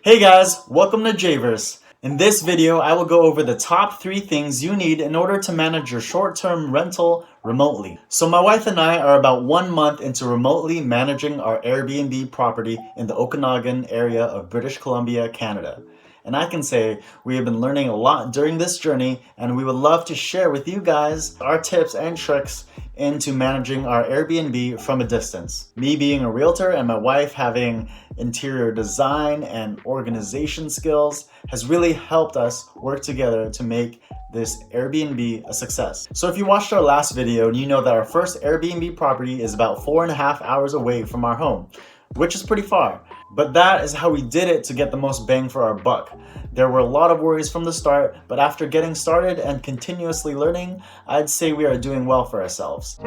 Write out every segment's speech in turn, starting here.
Hey guys, welcome to Jverse. In this video, I will go over the top 3 things you need in order to manage your short-term rental remotely. So my wife and I are about 1 month into remotely managing our Airbnb property in the Okanagan area of British Columbia, Canada. And I can say we have been learning a lot during this journey, and we would love to share with you guys our tips and tricks into managing our Airbnb from a distance. Me being a realtor and my wife having interior design and organization skills has really helped us work together to make this Airbnb a success. So if you watched our last video, you know that our first Airbnb property is about 4.5 hours away from our home, which is pretty far. But that is how we did it to get the most bang for our buck. There were a lot of worries from the start, but after getting started and continuously learning, I'd say we are doing well for ourselves.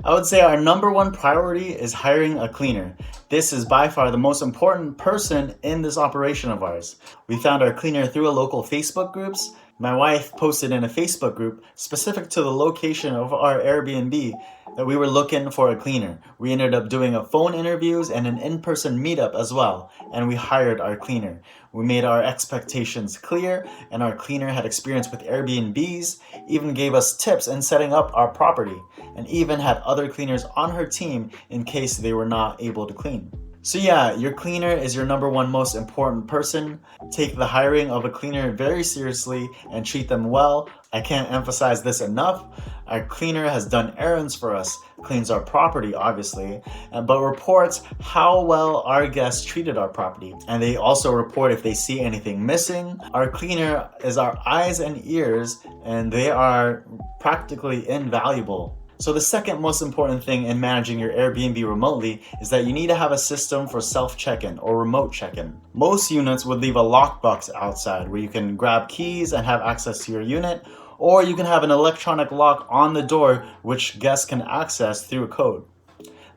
I would say our number 1 priority is hiring a cleaner. This is by far the most important person in this operation of ours. We found our cleaner through a local Facebook groups. My wife posted in a Facebook group specific to the location of our Airbnb that we were looking for a cleaner. We ended up doing a phone interviews and an in-person meetup as well, and we hired our cleaner. We made our expectations clear, and our cleaner had experience with Airbnbs, even gave us tips in setting up our property, and even had other cleaners on her team in case they were not able to clean. So yeah, your cleaner is your number 1 most important person. Take the hiring of a cleaner very seriously and treat them well. I can't emphasize this enough. Our cleaner has done errands for us, cleans our property obviously, but reports how well our guests treated our property. And they also report if they see anything missing. Our cleaner is our eyes and ears, and they are practically invaluable. So the second most important thing in managing your Airbnb remotely is that you need to have a system for self-check-in or remote check-in. Most units would leave a lockbox outside where you can grab keys and have access to your unit, or you can have an electronic lock on the door which guests can access through a code.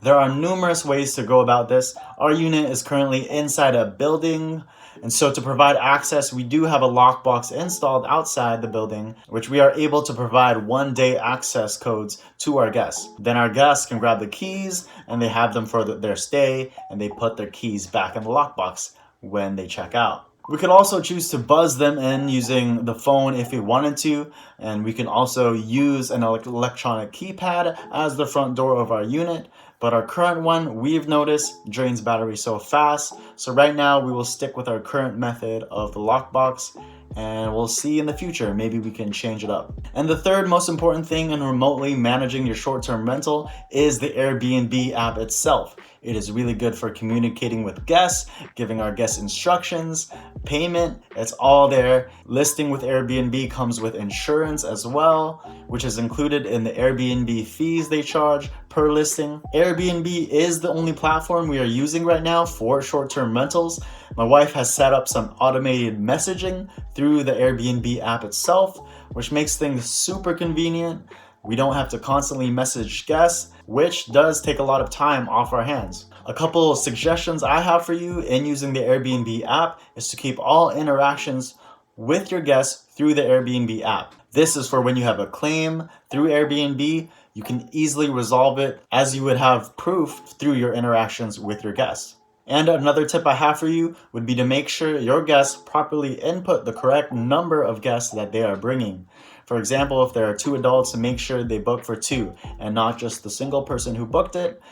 There are numerous ways to go about this. Our unit is currently inside a building, and so to provide access, we do have a lockbox installed outside the building, which we are able to provide 1-day access codes to our guests. Then our guests can grab the keys, and they have them for their stay, and they put their keys back in the lockbox when they check out. We could also choose to buzz them in using the phone if we wanted to, and we can also use an electronic keypad as the front door of our unit. But our current one, we've noticed, drains battery so fast. So right now we will stick with our current method of the lockbox, and we'll see in the future, maybe we can change it up. And the third most important thing in remotely managing your short-term rental is the Airbnb app itself. It is really good for communicating with guests, giving our guests instructions, payment, it's all there. Listing with Airbnb comes with insurance as well, which is included in the Airbnb fees they charge per listing. Airbnb is the only platform we are using right now for short-term rentals. My wife has set up some automated messaging through the Airbnb app itself, which makes things super convenient. We don't have to constantly message guests, which does take a lot of time off our hands. A couple of suggestions I have for you in using the Airbnb app is to keep all interactions with your guests through the Airbnb app. This is for when you have a claim through Airbnb, you can easily resolve it as you would have proof through your interactions with your guests. And another tip I have for you would be to make sure your guests properly input the correct number of guests that they are bringing. For example, if there are 2 adults, to make sure they book for 2 and not just the single person who booked it.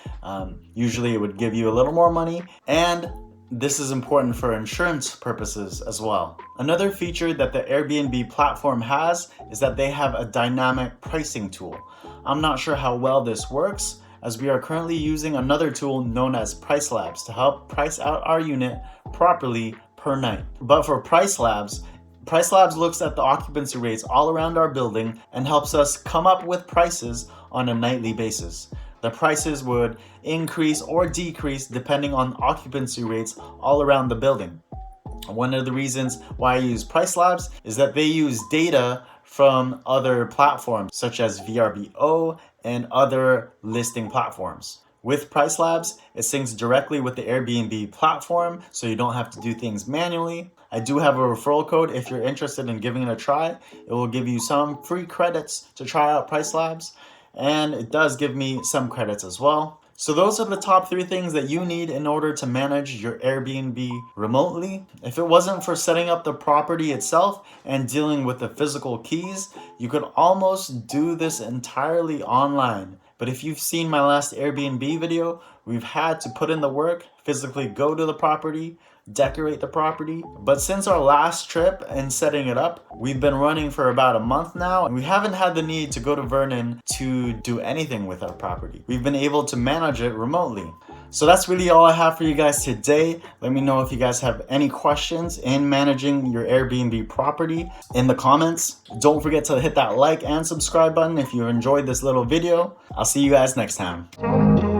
Usually it would give you a little more money, and this is important for insurance purposes as well. Another feature that the Airbnb platform has is that they have a dynamic pricing tool. I'm not sure how well this works, as we are currently using another tool known as Price Labs to help price out our unit properly per night. But for Price Labs looks at the occupancy rates all around our building and helps us come up with prices on a nightly basis. The prices would increase or decrease depending on occupancy rates all around the building. One of the reasons why I use Price Labs is that they use data from other platforms such as vrbo and other listing platforms. With Price Labs, it syncs directly with the Airbnb platform, so you don't have to do things manually. I do have a referral code if you're interested in giving it a try. It will give you some free credits to try out Price Labs, and it does give me some credits as well. So those are the top 3 things that you need in order to manage your Airbnb remotely. If it wasn't for setting up the property itself and dealing with the physical keys, you could almost do this entirely online. But if you've seen my last Airbnb video, we've had to put in the work, physically go to the property, decorate the property. But since our last trip and setting it up, we've been running for about a month now, and we haven't had the need to go to Vernon to do anything with our property. We've been able to manage it remotely. So that's really all I have for you guys today. Let me know if you guys have any questions in managing your Airbnb property in the comments. Don't forget to hit that like and subscribe button if you enjoyed this little video. I'll see you guys next time.